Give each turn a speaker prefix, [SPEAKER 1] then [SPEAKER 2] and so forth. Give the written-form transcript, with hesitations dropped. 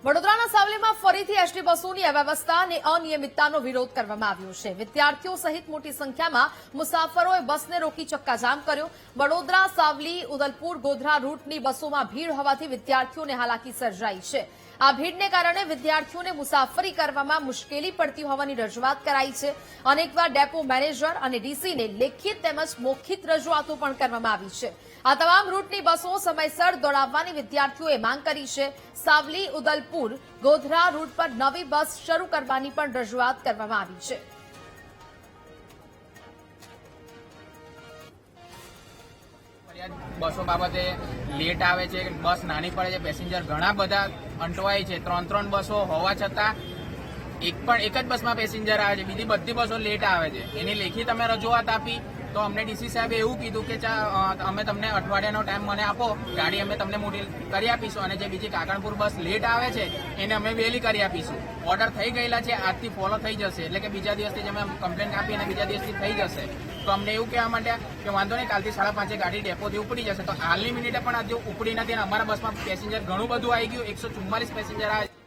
[SPEAKER 1] વડોદરાના સાવલીમાં ફરીથી એસટી બસોની અવ્યવસ્થા અને અનિયમિતતાનો વિરોધ કરવામાં આવ્યો છે। વિદ્યાર્થીઓ સહિત મોટી સંખ્યામાં મુસાફરોએ બસને રોકી ચક્કાજામ કર્યો। વડોદરા સાવલી ઉદલપુર ગોધરા રૂટની બસોમાં ભીડ હોવાથી વિદ્યાર્થીઓને હાલાકી સર્જાઈ છે। આ ભીડને કારણે વિદ્યાર્થીઓને મુસાફરી કરવામાં મુશ્કેલી પડતી હોવાની રજૂઆત કરાઈ છે। અનેકવાર ડેપો મેનેજર અને ડીસીને લેખિત તેમજ મૌખિક રજૂઆતો પણ કરવામાં આવી છે। આ તમામ રૂટની બસો સમયસર દોડાવવાની વિદ્યાર્થીઓએ માંગ કરી છે। સાવલી ઉદલપુર ગોધરા રૂટ પર નવી બસ શરૂ કરવાની પણ રજૂઆત કરવામાં આવી છે।
[SPEAKER 2] બસો બાબતે લેટ આવે છે, બસ નાની પડે છે, પેસેન્જર ઘણા બધા અંટવાય છે। ત્રણ બસો હોવા છતાં એક જ બસમાં પેસેન્જર આવે છે, બીજી બધી બસો લેટ આવે છે। એની લેખિત અમે રજૂઆત આપી તો અમને ડીસી સાહેબે એવું કીધું કે અમે તમને અઠવાડિયાનો ટાઈમ મને આપો, ગાડી અમે તમને મોટી કરી આપીશું અને જે બીજી કાકણપુર બસ લેટ આવે છે એને અમે વહેલી કરી આપીશું। ઓર્ડર થઈ ગયેલા છે, આજથી ફોલો થઈ જશે, એટલે કે બીજા દિવસથી જ અમે કમ્પ્લેન આપી અને બીજા દિવસથી થઈ જશે। તો અમને એવું કહેવા માટે કે વાંધો નહીં, કાલથી 5:30 ગાડી ડેપોથી ઉપડી જશે। તો હાલની મિનિટે પણ હજુ ઉપડી નથી અને અમારા બસમાં પેસેન્જર ઘણું બધું આવી ગયું, 144 પેસેન્જર આવે।